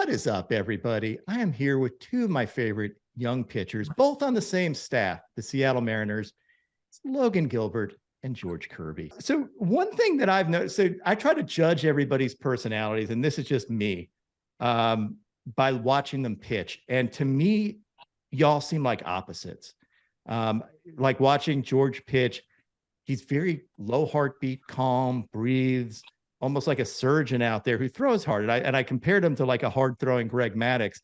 What is up, everybody? I am here with two of my favorite young pitchers, both on the same staff, the Seattle Mariners. It's Logan Gilbert and George Kirby. So one thing that I've noticed, so I try to judge everybody's personalities, and this is just me, by watching them pitch. And to me, y'all seem like opposites. Like watching George pitch, he's very low heartbeat, calm, breathes, almost like a surgeon out there who throws hard. And I compared him to like a hard throwing Greg Maddux.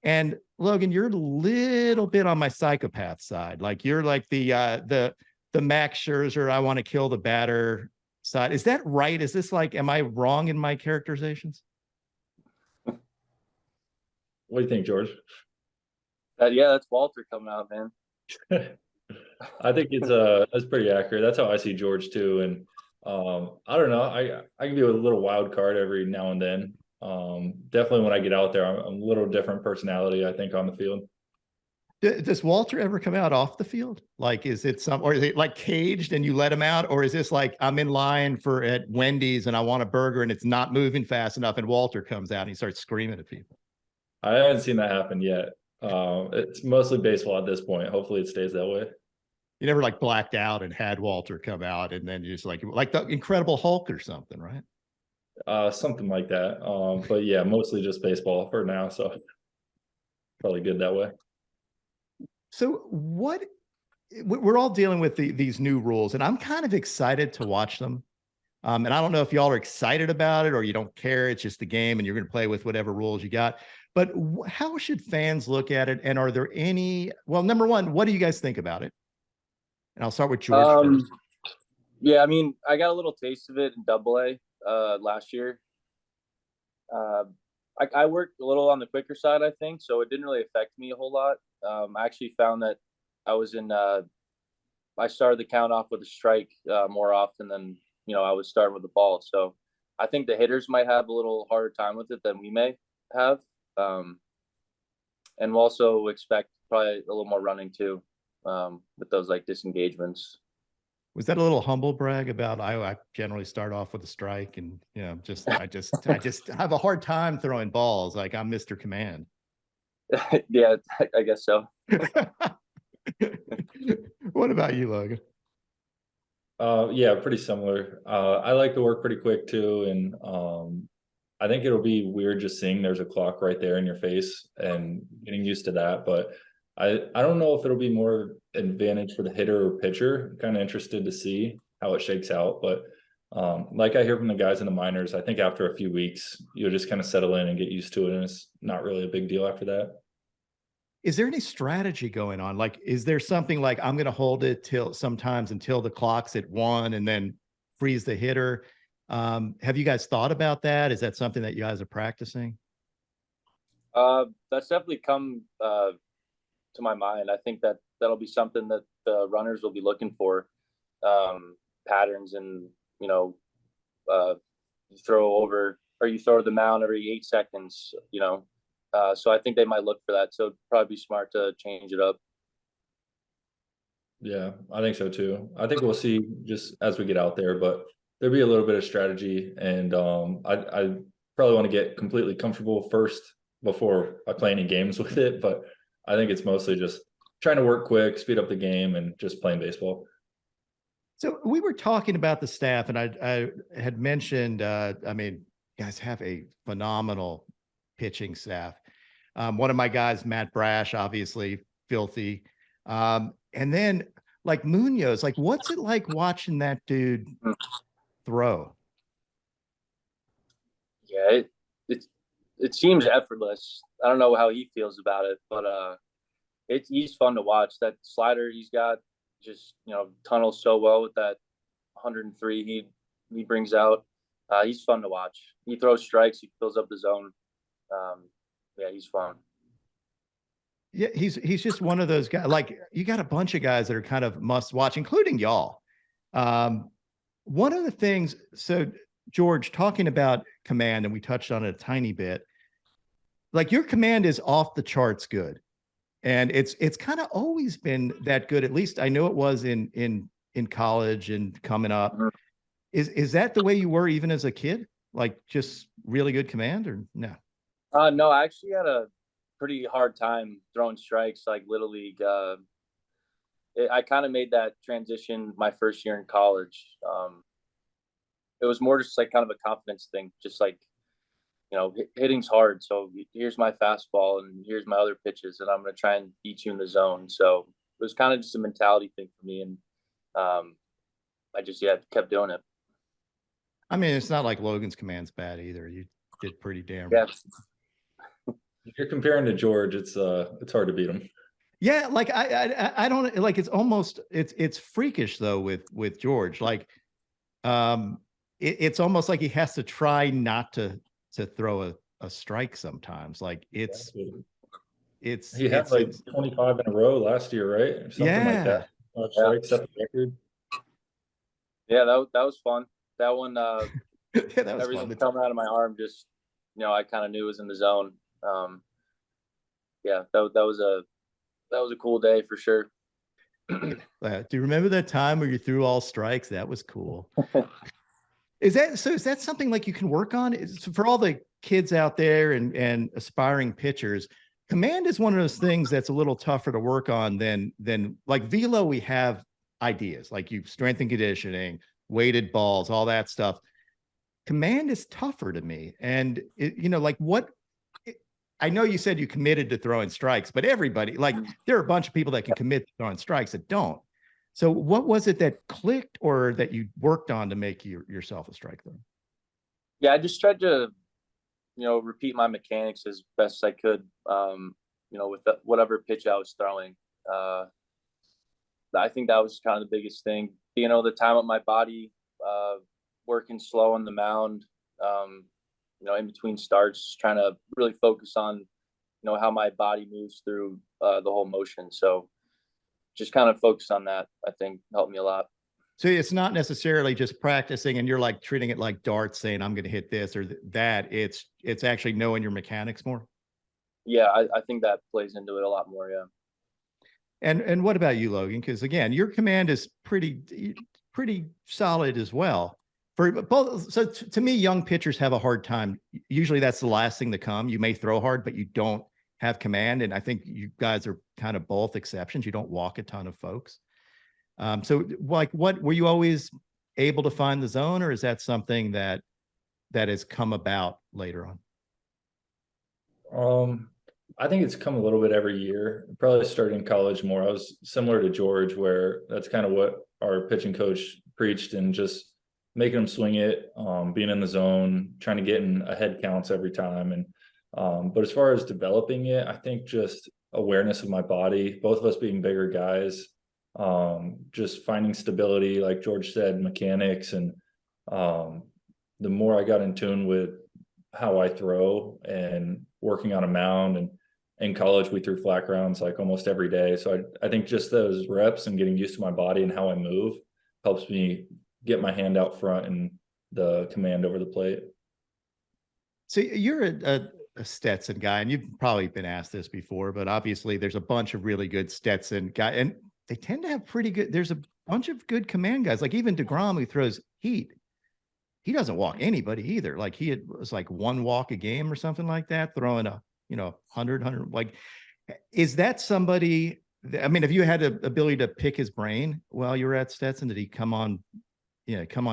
And Logan, you're a little bit on my psychopath side. Like you're like the Max Scherzer, I want to kill the batter side. Is that right? Is this like, am I wrong in my characterizations? What do you think, George? Yeah, that's Walter coming out, man. I think it's pretty accurate. That's how I see George too. And I don't know. I can be a little wild card every now and then. Definitely when I get out there, I'm a little different personality, I think, on the field. Does Walter ever come out off the field? Like, is it or is it like caged and you let him out? Or is this like I'm in line at Wendy's and I want a burger and it's not moving fast enough and Walter comes out and he starts screaming at people? I haven't seen that happen yet. It's mostly baseball at this point. Hopefully it stays that way. You never like blacked out and had Walter come out and then you just like the Incredible Hulk or something, right? Something like that. But yeah, mostly just baseball for now. So probably good that way. So we're all dealing with these new rules, and I'm kind of excited to watch them. And I don't know if y'all are excited about it or you don't care. It's just the game and you're going to play with whatever rules you got. But how should fans look at it? And are there any, well, number one, what do you guys think about it? And I'll start with George first. Yeah, I mean, I got a little taste of it in AA last year. I worked a little on the quicker side, I think, so it didn't really affect me a whole lot. I actually found that I started the count off with a strike more often than, I was starting with the ball. So I think the hitters might have a little harder time with it than we may have. And we'll also expect probably a little more running too, with those like disengagements. Was that a little humble brag about I generally start off with a strike and I just have a hard time throwing balls, like I'm Mr. Command? Yeah, I guess so. What about you, Logan? Yeah, pretty similar. I like to work pretty quick too, and I think it'll be weird just seeing there's a clock right there in your face and getting used to that. But I don't know if it'll be more advantage for the hitter or pitcher. I'm kind of interested to see how it shakes out. But like I hear from the guys in the minors, I think after a few weeks, you'll just kind of settle in and get used to it. And it's not really a big deal after that. Is there any strategy going on? Like, is there something like I'm going to hold it sometimes until the clock's at 1 and then freeze the hitter? Have you guys thought about that? Is that something that you guys are practicing? That's definitely come to my mind. I think that'll be something that the runners will be looking for, patterns, and you throw over or you throw the mound every 8 seconds, so I think they might look for that. So it'd probably be smart to change it up. Yeah, I think so too. I think we'll see just as we get out there, but there'll be a little bit of strategy, and I probably want to get completely comfortable first before I play any games with it. But I think it's mostly just trying to work quick, speed up the game, and just playing baseball. So we were talking about the staff, and I had mentioned, you guys have a phenomenal pitching staff. One of my guys, Matt Brash, obviously filthy. And then like Munoz, like what's it like watching that dude throw? Yeah, it seems effortless. I don't know how he feels about it, but he's fun to watch. That slider he's got just tunnels so well with that 103 he brings out. He's fun to watch. He throws strikes. He fills up the zone. Yeah, he's fun. Yeah, he's just one of those guys. Like you got a bunch of guys that are kind of must watch, including y'all. One of the things, so George, talking about command, and we touched on it a tiny bit, like your command is off the charts good. And it's kind of always been that good. At least I know it was in college and coming up. Is that the way you were even as a kid? Like just really good command, or no? No, I actually had a pretty hard time throwing strikes like Little League. I kind of made that transition my first year in college. It was more just like kind of a confidence thing, just like, hitting's hard. So here's my fastball and here's my other pitches, and I'm going to try and beat you in the zone. So it was kind of just a mentality thing for me. And I just, kept doing it. I mean, it's not like Logan's command's bad either. You did pretty damn. Yeah. If you're comparing to George, it's hard to beat him. Yeah, like I don't like, it's almost it's freakish though with George. Like it's almost like he has to try not to throw a strike sometimes. Like he had like 25 in a row last year, right? Or something like that. Strikes set the record. Yeah, that was fun. That one yeah, that was everything fun. coming out of my arm just, I kind of knew it was in the zone. Yeah, that was a cool day for sure. Do you remember that time where you threw all strikes? That was cool. Is that something like you can work on? For all the kids out there and aspiring pitchers, command is one of those things that's a little tougher to work on than like velo. We have ideas like strength and conditioning, weighted balls, all that stuff. Command is tougher to me. And like what, I know you said you committed to throwing strikes, but everybody, like there are a bunch of people that can commit to throwing strikes that don't. So what was it that clicked or that you worked on to make yourself a strike thrower? Yeah, I just tried to, repeat my mechanics as best I could, with whatever pitch I was throwing. I think that was kind of the biggest thing. The time of my body, working slow on the mound, in between starts, trying to really focus on, how my body moves through the whole motion. So just kind of focus on that, I think helped me a lot. So it's not necessarily just practicing and you're like treating it like darts saying, I'm going to hit this or that. It's actually knowing your mechanics more. Yeah, I think that plays into it a lot more. Yeah. And what about you, Logan? Because again, your command is pretty solid as well. For both, so to me, young pitchers have a hard time. Usually, that's the last thing to come. You may throw hard, but you don't have command. And I think you guys are kind of both exceptions. You don't walk a ton of folks. So, like, what were you always able to find the zone, or is that something that has come about later on? I think it's come a little bit every year. Probably started in college more. I was similar to George, where that's kind of what our pitching coach preached, and just making them swing it, being in the zone, trying to get in ahead counts every time. And but as far as developing it, I think just awareness of my body, both of us being bigger guys, just finding stability, like George said, mechanics. And the more I got in tune with how I throw and working on a mound, and in college we threw flat grounds like almost every day. So I think just those reps and getting used to my body and how I move helps me get my hand out front and the command over the plate. So you're a Stetson guy, and you've probably been asked this before, but obviously there's a bunch of really good Stetson guys, and they tend to have pretty good, there's a bunch of good command guys. Like even DeGrom, who throws heat, he doesn't walk anybody either. Like was like one walk a game or something like that, throwing a, 100, like, is that somebody, I mean, if you had the ability to pick his brain while you were at Stetson, did he come on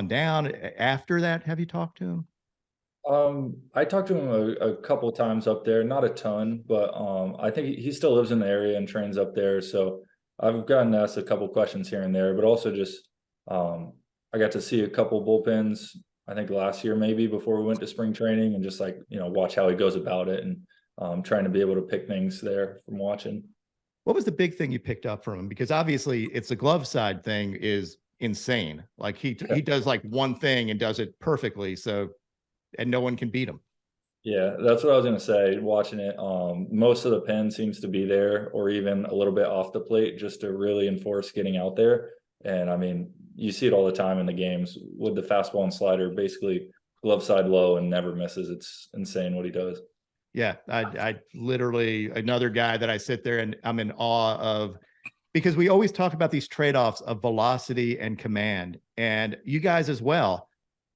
down after that? Have you talked to him? I talked to him a couple of times up there, not a ton, but I think he still lives in the area and trains up there. So I've gotten asked a couple questions here and there, but also just I got to see a couple bullpens, I think last year maybe, before we went to spring training, and just like, watch how he goes about it, and trying to be able to pick things there from watching. What was the big thing you picked up from him? Because obviously it's the glove side thing is insane. Like he does like one thing and does it perfectly. So, and no one can beat him. Yeah, that's what I was going to say. Watching it, most of the pen seems to be there, or even a little bit off the plate, just to really enforce getting out there. And I mean, you see it all the time in the games with the fastball and slider, basically glove side low and never misses. It's insane what he does. Yeah, I literally, another guy that I sit there and I'm in awe of, because we always talk about these trade-offs of velocity and command, and you guys as well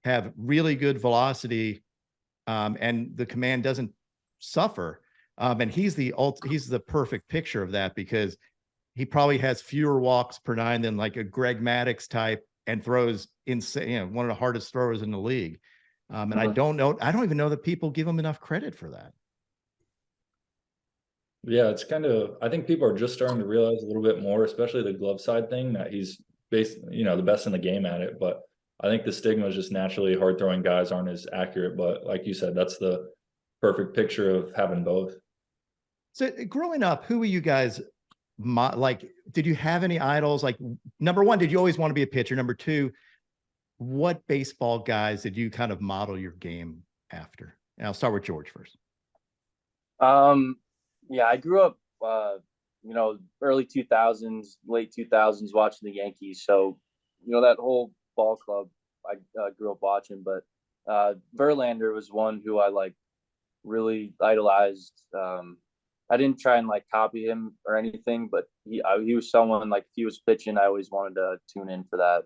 have really good velocity, and the command doesn't suffer. And he's the perfect picture of that, because he probably has fewer walks per nine than like a Greg Maddux type, and throws insane, you know, one of the hardest throwers in the league. And I don't even know that people give him enough credit for that. Yeah, it's kind of, I think people are just starting to realize a little bit more, especially the glove side thing, that he's basically, you know, the best in the game at it. But I think the stigma is just naturally hard throwing guys aren't as accurate. But like you said, that's the perfect picture of having both. So growing up, who were you guys like? Did you have any idols? Like, number one, did you always want to be a pitcher? Number two, what baseball guys did you kind of model your game after? And I'll start with George first. Yeah, I grew up, early 2000s, late 2000s, watching the Yankees. So, that whole ball club I grew up watching. But Verlander was one who I really idolized. I didn't try and copy him or anything, but he was someone, if he was pitching, I always wanted to tune in for that.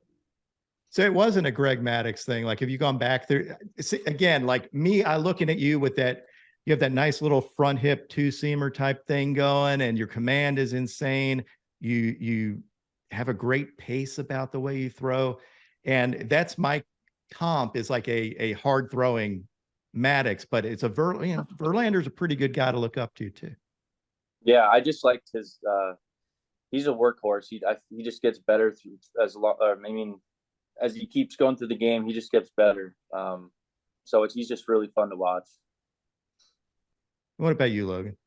So it wasn't a Greg Maddux thing. Like, have you gone back there again? Like me, I looking at you with that. You have that nice little front hip two-seamer type thing going, and your command is insane. You have a great pace about the way you throw, and that's my comp, is like a hard throwing Maddux, but it's Verlander's a pretty good guy to look up to too. Yeah, I just liked his. He's a workhorse. He just gets better as he keeps going through the game, he just gets better. So he's just really fun to watch. What about you, Logan?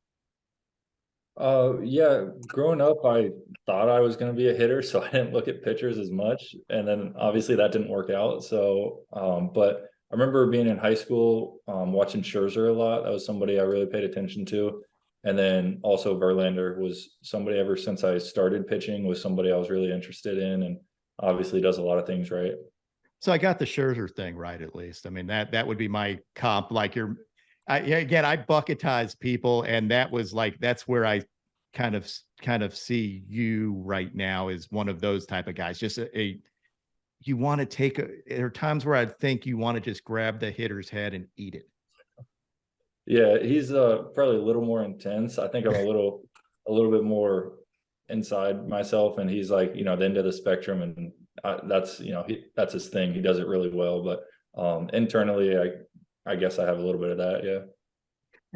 Yeah, growing up, I thought I was going to be a hitter, so I didn't look at pitchers as much. And then obviously that didn't work out. So, but I remember being in high school, watching Scherzer a lot. That was somebody I really paid attention to. And then also Verlander was somebody, ever since I started pitching, was somebody I was really interested in, and obviously does a lot of things right. So I got the Scherzer thing right, at least. I mean, that would be my comp. Like I bucketize people, and that was that's where I kind of see you right now, as one of those type of guys. Just you want to there are times where I think you want to just grab the hitter's head and eat it. Yeah, he's probably a little more intense. I think I'm a little bit more inside myself, and he's the end of the spectrum, and that's that's his thing. He does it really well. But internally, I guess I have a little bit of that. Yeah.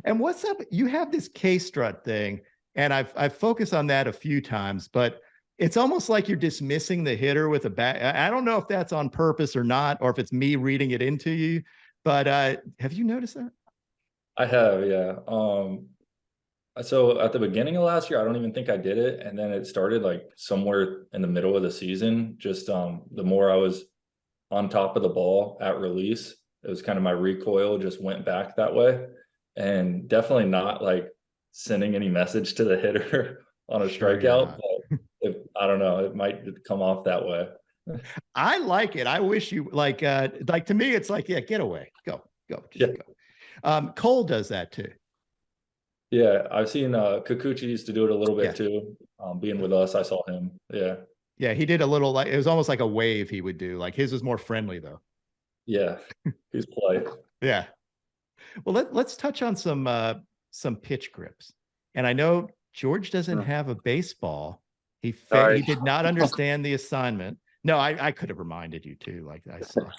And what's up? You have this K-strut thing, and I've focused on that a few times, but it's almost like you're dismissing the hitter with a bat. I don't know if that's on purpose or not, or if it's me reading it into you, but have you noticed that? I have, yeah. So at the beginning of last year, I don't even think I did it. And then it started somewhere in the middle of the season. Just the more I was on top of the ball at release, it was kind of my recoil just went back that way. And definitely not sending any message to the hitter on a strikeout. But I don't know, it might come off that way. I like it. I wish you to me, it's yeah, get away. Go. Just go. Cole does that too. Yeah, I've seen Kikuchi used to do it a little bit too. Being with us, I saw him. Yeah, he did a little, it was almost like a wave he would do. His was more friendly though. Yeah, he's polite. Yeah. Well, let's touch on some pitch grips. And I know George doesn't have a baseball. He did not understand the assignment. No, I could have reminded you too, like I saw.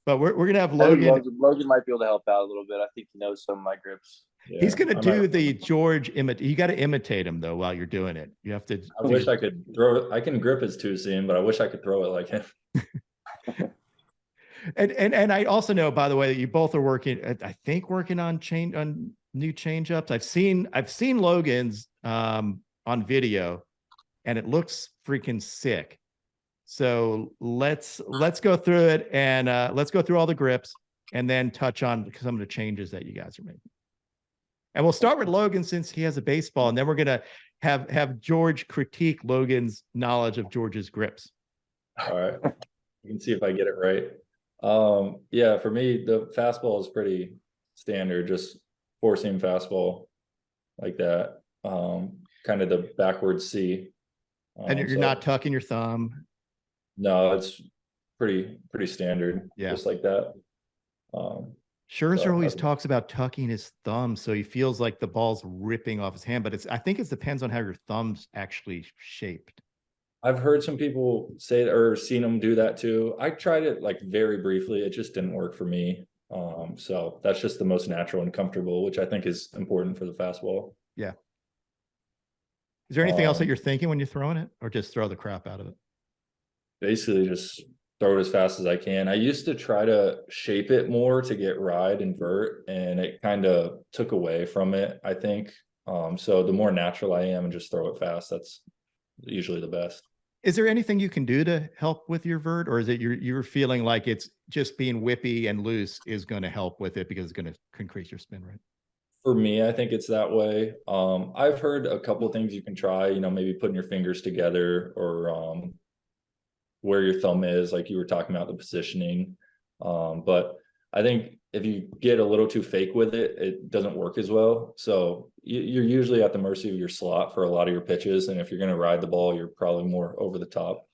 But we're gonna have Logan. Logan might be able to help out a little bit. I think he knows some of my grips. Yeah, he's gonna do the George You got to imitate him though while you're doing it. You have to. I wish I could throw it. I can grip his two seam, but I wish I could throw it like him. and I also know, by the way, that you both are working. I think working on new changeups. I've seen Logan's on video, and it looks freaking sick. So let's go through it, and let's go through all the grips, and then touch on some of the changes that you guys are making. And we'll start with Logan, since he has a baseball, and then we're gonna have George critique Logan's knowledge of George's grips. All right, you can see if I get it right. Yeah, for me, the fastball is pretty standard, just four-seam fastball like that. Kind of the backwards C. And you're not tucking your thumb. No, it's pretty standard. Yeah, just like that. Scherzer So always talks about tucking his thumb so he feels like the ball's ripping off his hand, but I think it depends on how your thumb's actually shaped. I've heard some people say or seen them do that too. I tried it like very briefly. It just didn't work for me. So that's just the most natural and comfortable, which I think is important for the fastball. Yeah. Is there anything else that Um, you're thinking when you're throwing it, or just throw the crap out of it? Basically just throw it as fast as I can. I used to try to shape it more to get ride and vert, and it kind of took away from it, I think. So the more natural I am and just throw it fast, that's usually the best. Is there anything you can do to help with your vert, or is it you're feeling like it's just being whippy and loose is going to help with it because it's going to increase your spin rate? For me, I think it's that way. I've heard a couple things you can try, maybe putting your fingers together or where your thumb is, like you were talking about the positioning. But I think if you get a little too fake with it, it doesn't work as well. So you're usually at the mercy of your slot for a lot of your pitches. And if you're going to ride the ball, you're probably more over the top.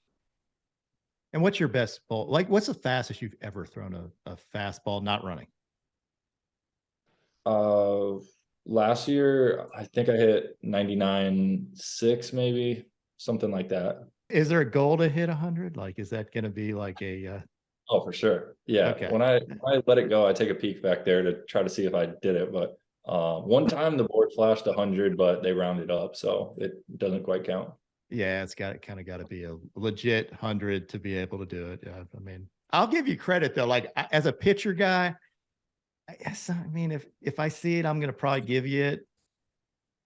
And what's your best ball? Like, what's the fastest you've ever thrown a fastball not running? Last year, I think I hit 99.6, maybe something like that. Is there a goal to hit 100? Like, is that going to be like a? Oh, for sure. Yeah. Okay. When I let it go, I take a peek back there to try to see if I did it. But one time the board flashed 100, but they rounded up, so it doesn't quite count. Yeah, it's got to be a legit 100 to be able to do it. Yeah, I mean, I'll give you credit though. Like as a pitcher guy, I mean, if I see it, I'm gonna probably give you it.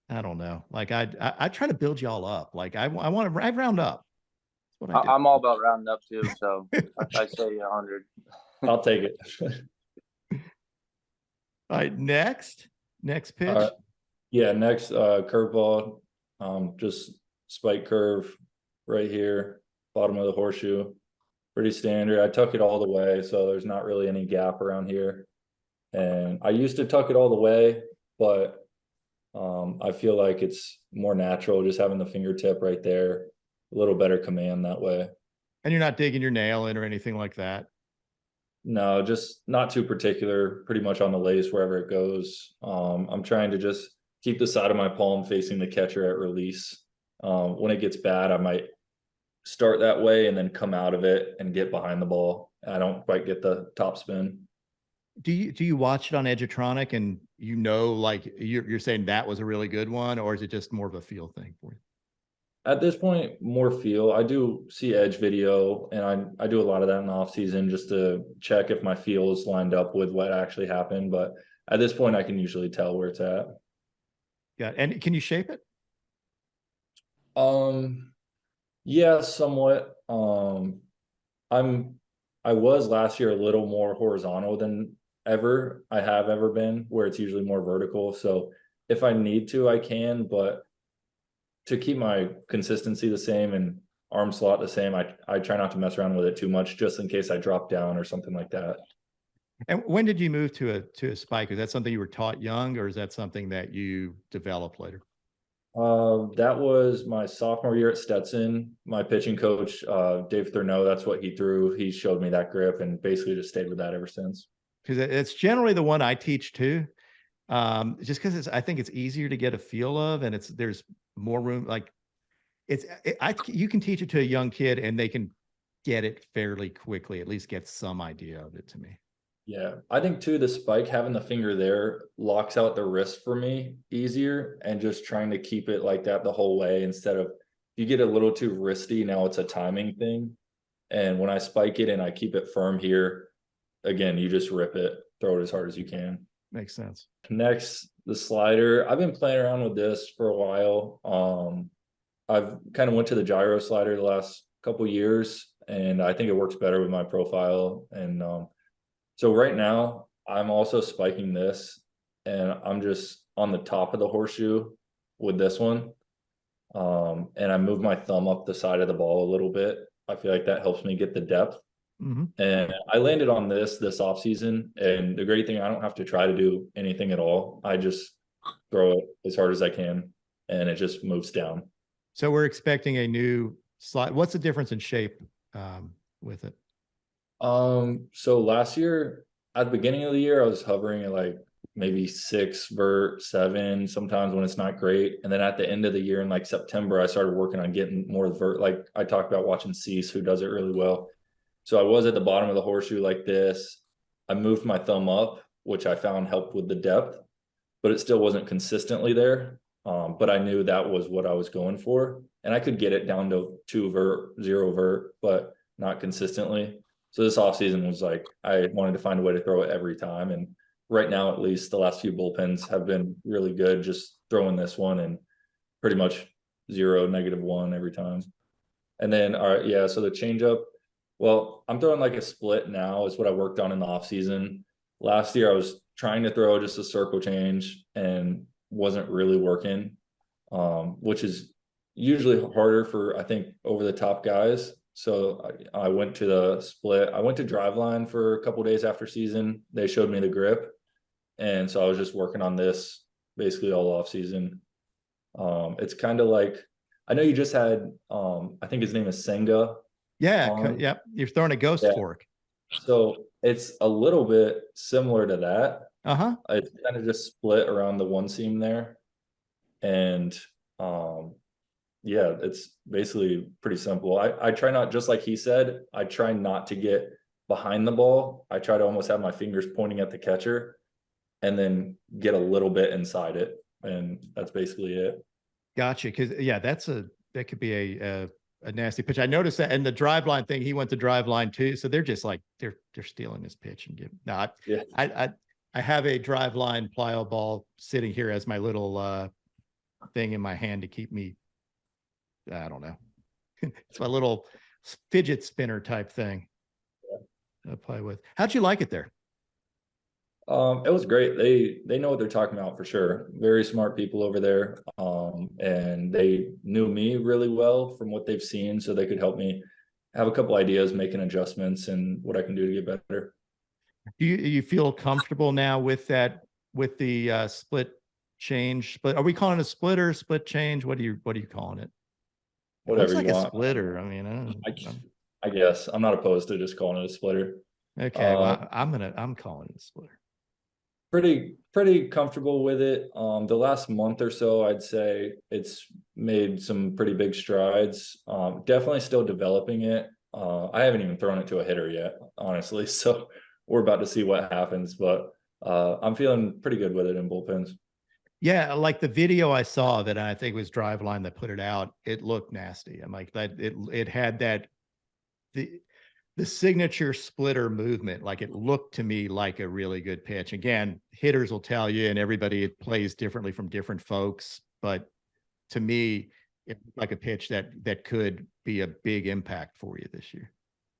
I don't know. Like I try to build y'all up. Like I round up. That's what I do. I'm all about rounding up too, so I say 100. I'll take it. All right, next pitch. Yeah, next curveball. Just spike curve right here, bottom of the horseshoe. Pretty standard. I tuck it all the way, so there's not really any gap around here. And I used to tuck it all the way, but I feel like it's more natural just having the fingertip right there. A little better command that way. And you're not digging your nail in or anything like that? No, just not too particular, pretty much on the lace wherever it goes. I'm trying to just keep the side of my palm facing the catcher at release. When it gets bad, I might start that way and then come out of it and get behind the ball. I don't quite get the top spin. Do you watch it on Edgertronic and like you're saying that was a really good one, or is it just more of a feel thing for you? At this point, more feel. I do see edge video, and I do a lot of that in the off season just to check if my feel is lined up with what actually happened. But at this point, I can usually tell where it's at. Yeah, and can you shape it? Yeah, somewhat. I was last year a little more horizontal than I have ever been, where it's usually more vertical. So if I need to, I can, but to keep my consistency the same and arm slot the same, I try not to mess around with it too much just in case I drop down or something like that. And when did you move to a spike? Is that something you were taught young, or is that something that you developed later? That was my sophomore year at Stetson. My pitching coach, Dave Thurneau, that's what he threw. He showed me that grip and basically just stayed with that ever since. Because it's generally the one I teach too. Just because I think it's easier to get a feel of, and there's more room. Like you can teach it to a young kid and they can get it fairly quickly, at least get some idea of it to me. Yeah, I think too, the spike, having the finger there locks out the wrist for me easier, and just trying to keep it like that the whole way instead of you get a little too wristy. Now it's a timing thing. And when I spike it and I keep it firm here, again, you just rip it, throw it as hard as you can. Makes sense. Next, the slider. I've been playing around with this for a while. I've kind of went to the gyro slider the last couple years, and I think it works better with my profile. And so right now I'm also spiking this, and I'm just on the top of the horseshoe with this one. And I move my thumb up the side of the ball a little bit. I feel like that helps me get the depth. Mm-hmm. And I landed on this off season, and the great thing, I don't have to try to do anything at all. I just throw it as hard as I can, and it just moves down. So we're expecting a new slide. What's the difference in shape with it? So last year at the beginning of the year, I was hovering at like maybe 6 vert, 7, sometimes when it's not great. And then at the end of the year in like September, I started working on getting more vert. Like I talked about watching Cease, who does it really well. So I was at the bottom of the horseshoe like this. I moved my thumb up, which I found helped with the depth, but it still wasn't consistently there. But I knew that was what I was going for. And I could get it down to 2 vert, 0 vert, but not consistently. So this offseason was like, I wanted to find a way to throw it every time. And right now, at least the last few bullpens have been really good, just throwing this one and pretty much 0, -1 every time. And then, all right, yeah, so the changeup, well, I'm throwing like a split now is what I worked on in the offseason. Last year, I was trying to throw just a circle change and wasn't really working, which is usually harder for, I think, over the top guys. So I went to the split. I went to Driveline for a couple days after season. They showed me the grip. And so I was just working on this basically all off season. It's kind of like, I know you just had, I think his name is Senga. Yeah. Yep. You're throwing a ghost fork. So it's a little bit similar to that. Uh-huh. It's kind of just split around the one seam there. And yeah, it's basically pretty simple. I try not, just like he said, I try not to get behind the ball. I try to almost have my fingers pointing at the catcher and then get a little bit inside it. And that's basically it. Gotcha. Cause yeah, that could be a nasty pitch. I noticed that in the drive line thing, he went to drive line too. So they're just like, they're stealing his pitch and I have a drive line plyo ball sitting here as my little thing in my hand to keep me, I don't know. It's my little fidget spinner type thing. I play with. How'd you like it there? It was great. They know what they're talking about for sure. Very smart people over there. And they knew me really well from what they've seen, so they could help me have a couple ideas, making adjustments and what I can do to get better. Do you feel comfortable now with that, with the split change? But are we calling it a splitter, split change? What are you calling it? Whatever it looks you like want. A splitter. I mean, I guess I'm not opposed to just calling it a splitter. Okay, well, I'm calling it a splitter. Pretty comfortable with it. The last month or so, I'd say it's made some pretty big strides. Definitely still developing it. I haven't even thrown it to a hitter yet, honestly. So we're about to see what happens, but I'm feeling pretty good with it in bullpens. Yeah, like the video I saw that I think was Driveline that put it out, it looked nasty. I'm like that it had that the signature splitter movement. Like it looked to me like a really good pitch. Again, hitters will tell you, and everybody plays differently from different folks, but to me, it looked like a pitch that could be a big impact for you this year.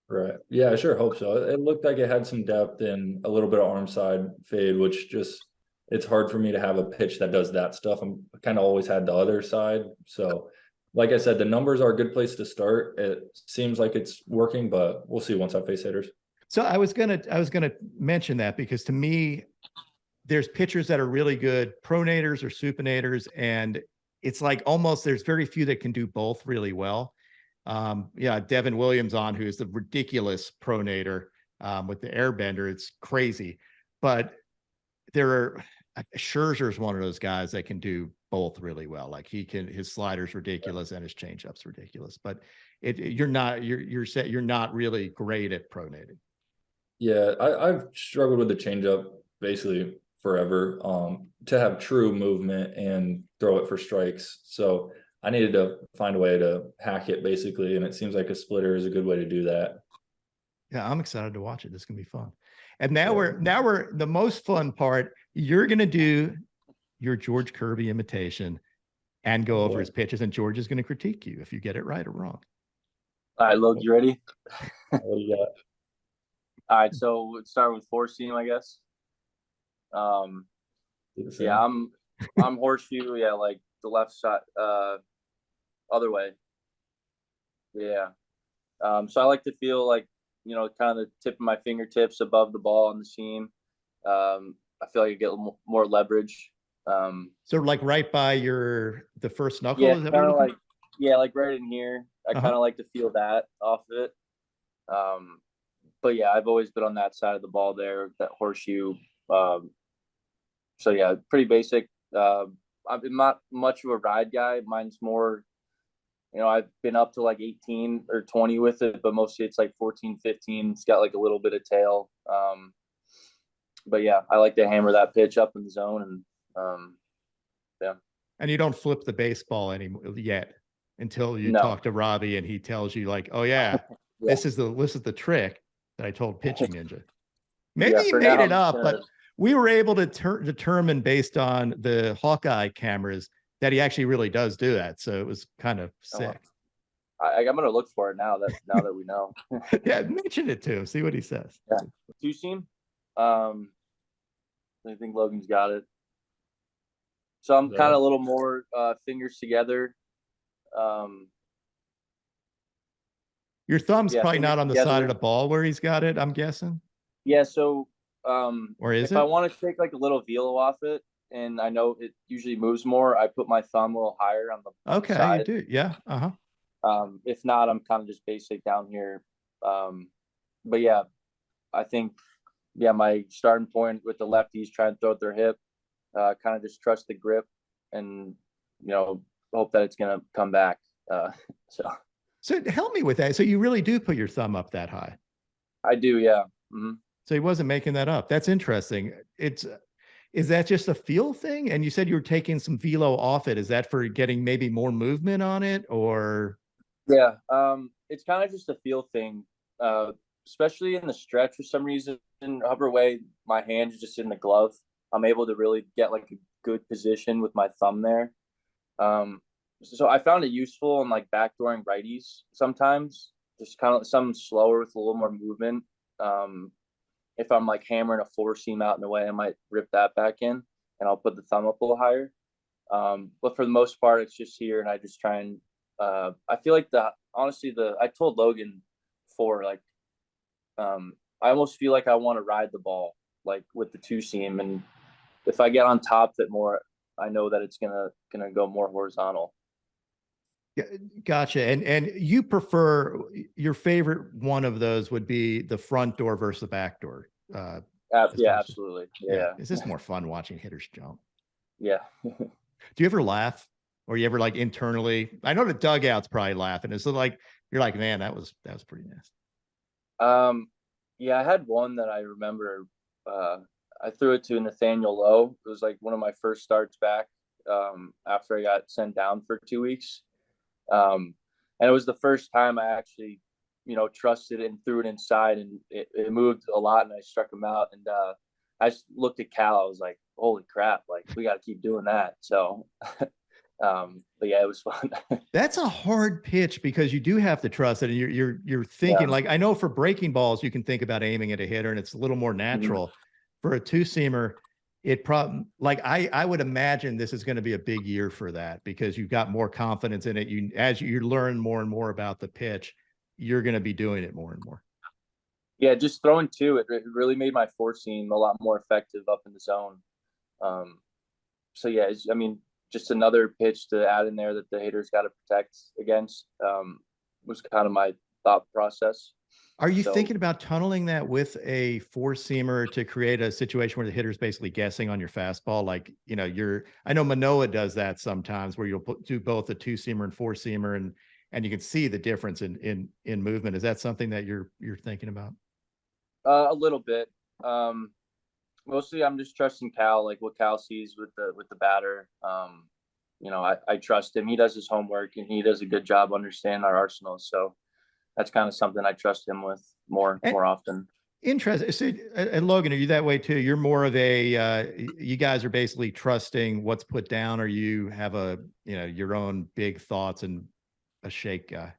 Right. Yeah, I sure hope so. It looked like it had some depth and a little bit of arm side fade, which just, it's hard for me to have a pitch that does that stuff. I'm kind of always had the other side. So like I said, the numbers are a good place to start. It seems like it's working, but we'll see once I face hitters. So I was gonna mention that because to me, there's pitchers that are really good, pronators or supinators, and it's like almost there's very few that can do both really well. Yeah, Devin Williams who's the ridiculous pronator with the airbender. It's crazy, but there are Scherzer's one of those guys that can do both really well. Like his slider's ridiculous and his changeup's ridiculous, but you're not really great at pronating. Yeah, I've struggled with the changeup basically forever, to have true movement and throw it for strikes. So I needed to find a way to hack it basically, and it seems like a splitter is a good way to do that. Yeah, I'm excited to watch it. This is gonna be fun. And now we're the most fun part. You're gonna do your George Kirby imitation and go over his pitches, and George is gonna critique you if you get it right or wrong. All right, Logan, you ready? Yeah. All right, so let's start with four seam, I guess. Yeah, I'm horseshoe. Yeah, like the left side, other way. Yeah. So I like to feel like, kind of the tip of my fingertips above the ball on the seam. I feel like I get more leverage. So like right by the first knuckle? Yeah, is that kind of what like, like right in here. I kind of like to feel that off of it. but yeah, I've always been on that side of the ball there, that horseshoe. So yeah, pretty basic. I'm not much of a ride guy. Mine's more, I've been up to like 18 or 20 with it, but mostly it's like 14, 15. It's got like a little bit of tail. But yeah, I like to hammer that pitch up in the zone, and yeah. And you don't flip the baseball anymore yet until you No. talk to Robbie and he tells you like, oh yeah, Yeah. this is the trick that I told PitchingNinja. Maybe Yeah, he for made now, it up, I'm but gonna- we were able to determine based on the Hawkeye cameras that he actually really does do that. So it was kind of sick. I'm gonna look for it now that we know. Yeah, mention it to him. See what he says. Yeah. Two seam. I think Logan's got it. So I'm kind of a little more fingers together. Your thumb's Yeah, probably not on the together. side of the ball where he's got it, I'm guessing. Yeah. So Or is if it? I want to take like a little velo off it, and I know it usually moves more, I put my thumb a little higher on the Okay, side. you do. Yeah. Uh-huh. If not, I'm kind of just basic down here. But yeah, I think, my starting point with the lefties trying to throw at their hip, kind of just trust the grip and, hope that it's going to come back. So help me with that. So you really do put your thumb up that high? I do, yeah. Mm-hmm. So he wasn't making that up. That's interesting. Is that just a feel thing? And you said you were taking some velo off it. Is that for getting maybe more movement on it, or? Yeah, it's kind of just a feel thing, especially in the stretch. For some reason, however way my hand is just in the glove, I'm able to really get like a good position with my thumb there. So I found it useful in like backdooring righties sometimes, just kind of something slower with a little more movement. If I'm like hammering a four seam out in the way, I might rip that back in and I'll put the thumb up a little higher. But for the most part, it's just here, and I just try and I feel like I told Logan before, like, I almost feel like I want to ride the ball like with the two seam, and if I get on top of it more, I know that it's gonna go more horizontal. Gotcha. And you prefer, your favorite one of those would be the front door versus the back door. Yeah, absolutely. Yeah. Is this more fun watching hitters jump? Yeah. Do you ever laugh, or you ever like internally? I know the dugout's probably laughing. It's like, you're like, man, that was pretty nasty. Yeah, I had one that I remember. I threw it to Nathaniel Lowe. It was like one of my first starts back after I got sent down for 2 weeks. And it was the first time I actually, trusted it and threw it inside, and it moved a lot, and I struck him out. And I just looked at Cal. I was like, holy crap, like we got to keep doing that. So, but yeah, it was fun. That's a hard pitch because you do have to trust it. And you're thinking, like, I know for breaking balls, you can think about aiming at a hitter and it's a little more natural. For a two seamer, it probably, like, I would imagine this is going to be a big year for that, because you've got more confidence in it. As you learn more and more about the pitch, you're going to be doing it more and more. Yeah, just throwing two, it really made my four seam a lot more effective up in the zone. So yeah, just another pitch to add in there that the hitters got to protect against, was kind of my thought process. Are you thinking about tunneling that with a four seamer to create a situation where the hitter's basically guessing on your fastball? Like, I know Manoah does that sometimes, where you'll do both a two seamer and four seamer, and you can see the difference in movement. Is that something that you're thinking about? A little bit. Mostly I'm just trusting Cal, like what Cal sees with the batter. I trust him. He does his homework and he does a good job understanding our arsenal. So that's kind of something I trust him with more often. Interesting. So, and Logan, are you that way too? You're more of a, you guys are basically trusting what's put down, or you have your own big thoughts and a shake guy?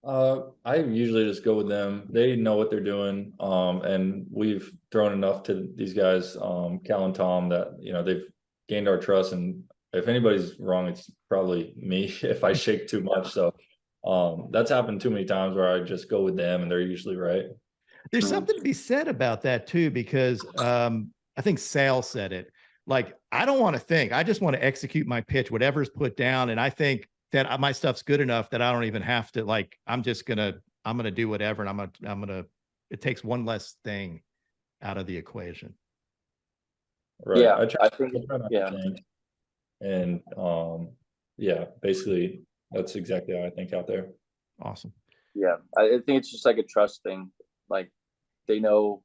I usually just go with them. They know what they're doing. And we've thrown enough to these guys, Cal and Tom, that, they've gained our trust. And if anybody's wrong, it's probably me if I shake too much. So that's happened too many times where I just go with them and they're usually right. There's something to be said about that too, because I think Sal said it. Like, I don't want to think. I just want to execute my pitch, whatever's put down. And I think that my stuff's good enough that I don't even have to, like, I'm gonna do whatever, and I'm gonna It takes one less thing out of the equation. Right. Yeah, I I think, try not to yeah. change. And yeah, basically that's exactly how I think out there. Awesome. Yeah, I think it's just like a trust thing. Like they know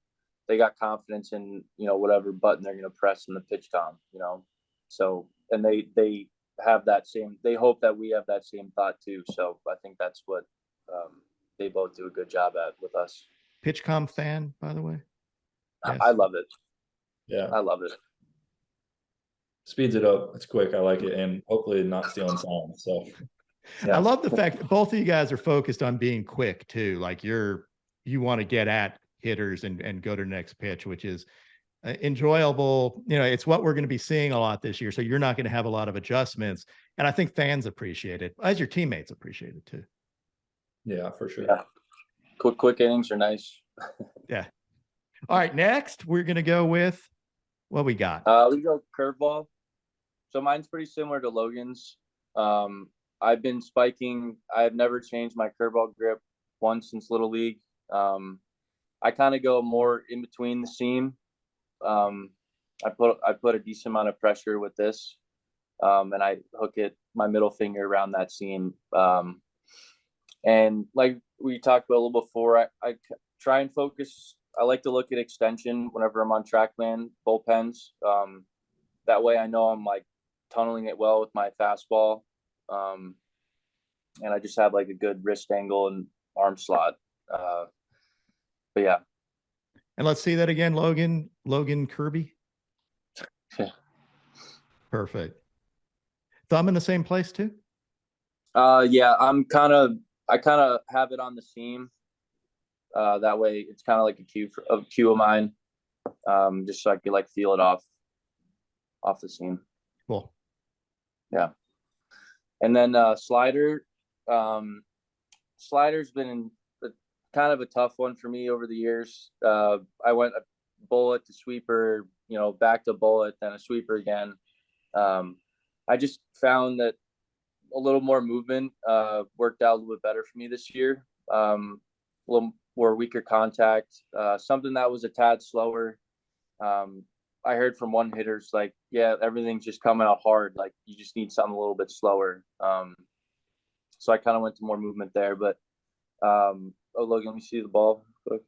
they got confidence in, you know, whatever button they're going to press in the pitch com, you know. So, and they have that same, they hope that we have that same thought too. So I think that's what they both do a good job at with us. PitchCom fan, by the way. Yes. I love it. Yeah. I love it. Speeds it up. It's quick. I like it. And hopefully not stealing signs. So I love the fact that both of you guys are focused on being quick too. Like you want to get at hitters and go to the next pitch, which is enjoyable. You know, it's what we're going to be seeing a lot this year. So you're not going to have a lot of adjustments. And I think fans appreciate it, as your teammates appreciate it too. yeah, for sure. Yeah. Quick innings are nice. Yeah. All right. Next, we're going to go with what we got. We go curveball. So mine's pretty similar to Logan's. I've been spiking. I've never changed my curveball grip once since Little League. I kind of go more in between the seam. I put a decent amount of pressure with this, and I hook my middle finger around that seam. And like we talked about a little before, I try and focus. I like to look at extension whenever I'm on TrackMan bullpens. That way I know I'm like tunneling it well with my fastball. And I just have like a good wrist angle and arm slot. But yeah. And let's see that again, Logan Kirby. Yeah. Perfect. Thumb in the same place too? Yeah, I kind of have it on the seam. That way it's kind of like a cue of mine. Just so I could like feel it off the seam. Cool. Yeah. And then slider. Slider's been kind of a tough one for me over the years. I went a bullet to sweeper, you know, back to bullet, then a sweeper again. I just found that a little more movement worked out a little bit better for me this year. A little more weaker contact, something that was a tad slower. I heard from one hitter's like, yeah, everything's just coming out hard. Like you just need something a little bit slower. So I kind of went to more movement there, but oh, Logan, let me see the ball quick.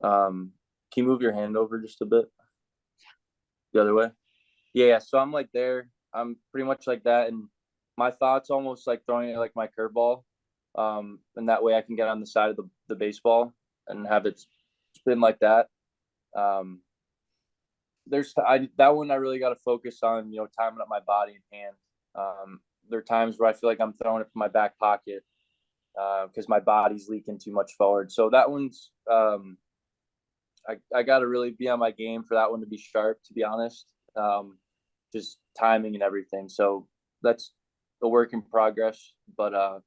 Can you move your hand over just a bit? The other way? Yeah, so I'm like there. I'm pretty much like that. And my thought's almost like throwing it like my curveball. And that way I can get on the side of the baseball and have it spin like that. That one I really got to focus on, you know, timing up my body and hand. There are times where I feel like I'm throwing it from my back pocket because my body's leaking too much forward. So that one's I got to really be on my game for that one to be sharp, to be honest. Just timing and everything. So that's a work in progress, but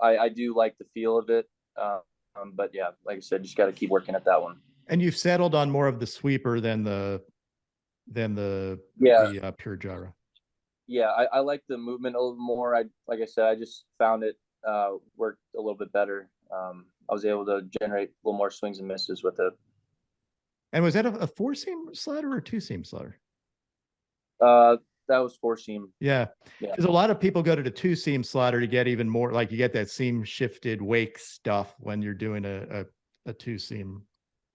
I do like the feel of it. But yeah, like I said, just got to keep working at that one. And you've settled on more of the sweeper than the pure gyro. Yeah, I like the movement a little more. Like I said, I just found it worked a little bit better. I was able to generate a little more swings and misses with it. And was that a 4-seam slider or a 2-seam slider? That was 4-seam. Yeah. Because a lot of people go to the 2-seam slider to get even more, like you get that seam shifted wake stuff when you're doing a 2-seam.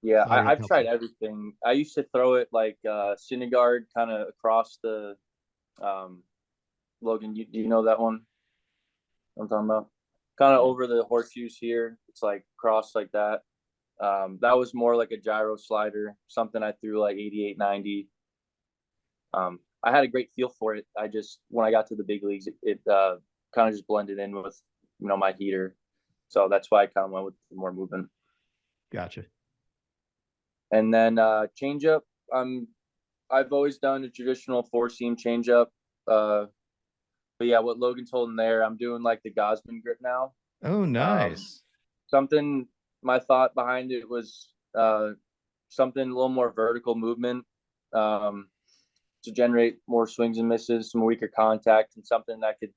Yeah, I've tried everything. I used to throw it like Syndergaard kind of across the Logan, do you know that one I'm talking about? Kind of over the horseshoes here. It's like crossed like that. That was more like a gyro slider, something I threw like 88, 90. I had a great feel for it. When I got to the big leagues, it kind of just blended in with, you know, my heater. So that's why I kind of went with more movement. Gotcha. And then changeup, I've always done a traditional 4-seam changeup. But yeah, what Logan told him there, I'm doing like the Gosman grip now. Oh, nice. My thought behind it was something a little more vertical movement to generate more swings and misses, some weaker contact, and something that could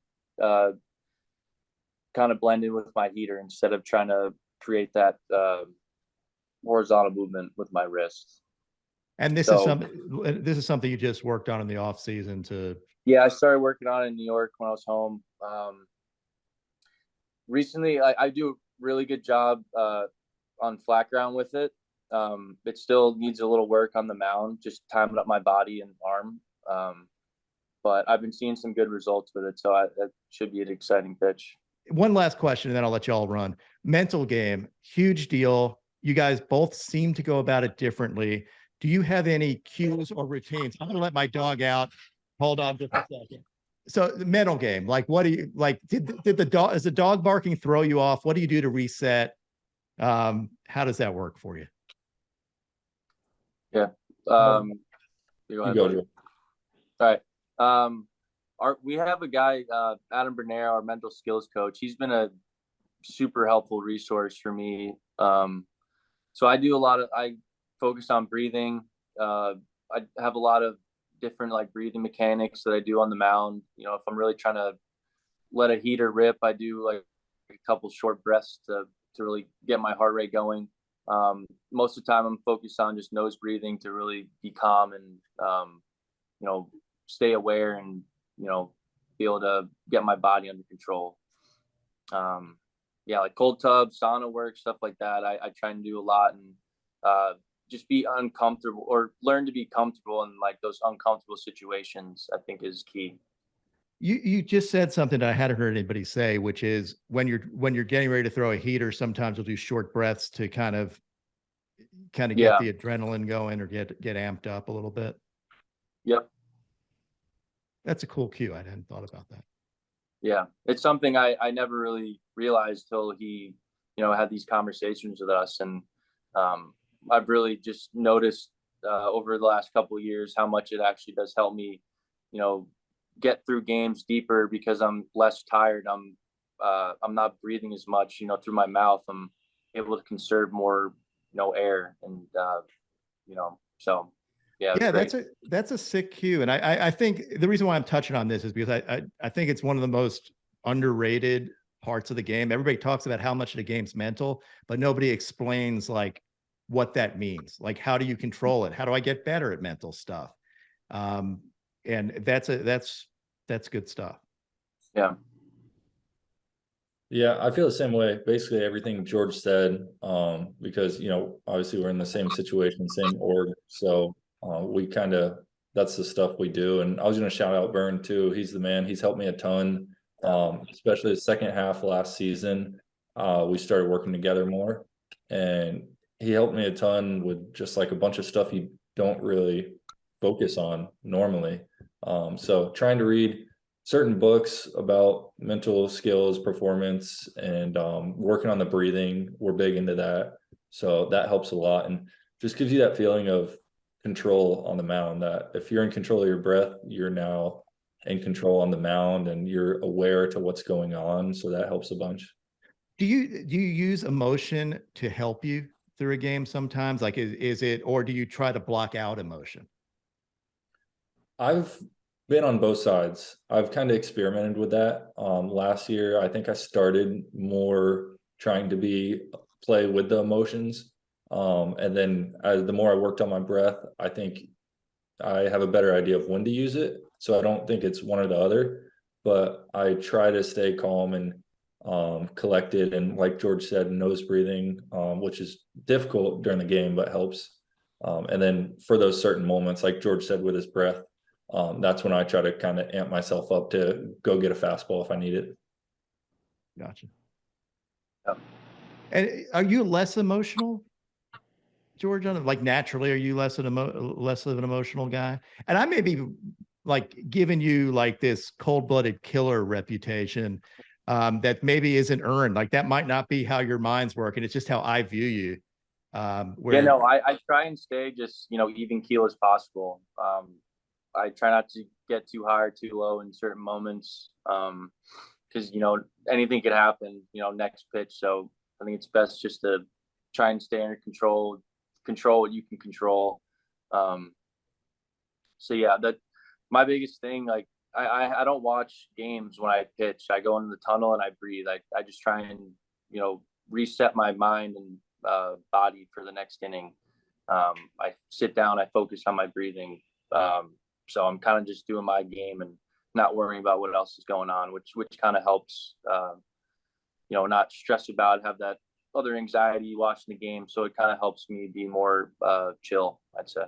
kind of blend in with my heater instead of trying to create that horizontal movement with my wrist. And this is something you just worked on in the off season to. Yeah, I started working on it in New York when I was home. Recently, I do a really good job on flat ground with it. It still needs a little work on the mound, just timing up my body and arm. But I've been seeing some good results with it, so that should be an exciting pitch. One last question, and then I'll let you all run. Mental game, huge deal. You guys both seem to go about it differently. Do you have any cues or routines? I'm going to let my dog out. Hold on just a second. So the mental game, like, what do you like? Did the dog, is the dog barking throw you off? What do you do to reset? How does that work for you? Yeah. You go, Joe. All right. We have a guy, Adam Bernero, our mental skills coach. He's been a super helpful resource for me. So I focus on breathing. I have a lot of different like breathing mechanics that I do on the mound. You know, if I'm really trying to let a heater rip, I do like a couple short breaths to really get my heart rate going. Most of the time I'm focused on just nose breathing to really be calm and, stay aware and, be able to get my body under control. Like cold tub, sauna work, stuff like that. I try and do a lot and, just be uncomfortable or learn to be comfortable in like those uncomfortable situations, I think is key. You just said something that I hadn't heard anybody say, which is when you're getting ready to throw a heater, sometimes you'll do short breaths to kind of get the adrenaline going or get amped up a little bit. Yep. That's a cool cue. I hadn't thought about that. Yeah. It's something I never really realized till he, had these conversations with us. And I've really just noticed over the last couple of years how much it actually does help me, get through games deeper because I'm less tired. I'm not breathing as much, through my mouth. I'm able to conserve more, air and, so yeah. That's a sick cue. And I think the reason why I'm touching on this is because I think it's one of the most underrated parts of the game. Everybody talks about how much of the game's mental, but nobody explains like what that means. Like, how do you control it? How do I get better at mental stuff? And that's good stuff. Yeah, I feel the same way. Basically everything George said, because, obviously we're in the same situation, same org. So that's the stuff we do. And I was going to shout out Vern too. He's the man. He's helped me a ton, especially the second half last season. We started working together more and he helped me a ton with just like a bunch of stuff you don't really focus on normally. So trying to read certain books about mental skills, performance, and working on the breathing. We're big into that. So that helps a lot and just gives you that feeling of control on the mound, that if you're in control of your breath, you're now in control on the mound and you're aware to what's going on. So that helps a bunch. Do you use emotion to help you through a game sometimes? Like, is it, or do you try to block out emotion? I've been on both sides. I've kind of experimented with that. Last year, I think I started more trying to play with the emotions. And then the more I worked on my breath, I think I have a better idea of when to use it. So I don't think it's one or the other, but I try to stay calm and collected. And like George said, nose breathing, which is difficult during the game, but helps. And then for those certain moments, like George said, with his breath, that's when I try to kind of amp myself up to go get a fastball if I need it. Gotcha. Yeah. And are you less emotional, George? Like, naturally, are you less of an emotional guy? And I may be like giving you like this cold-blooded killer reputation that maybe isn't earned. Like, that might not be how your mind's working. It's just how I view you. I try and stay just, even keel as possible. I try not to get too high or too low in certain moments because, anything could happen, next pitch. So I think it's best just to try and stay under control what you can control. My biggest thing, like I don't watch games when I pitch. I go into the tunnel and I breathe. I just try and, reset my mind and body for the next inning. I sit down, I focus on my breathing. So I'm kind of just doing my game and not worrying about what else is going on, which kind of helps, not stress about, have that other anxiety watching the game. So it kind of helps me be more chill, I'd say.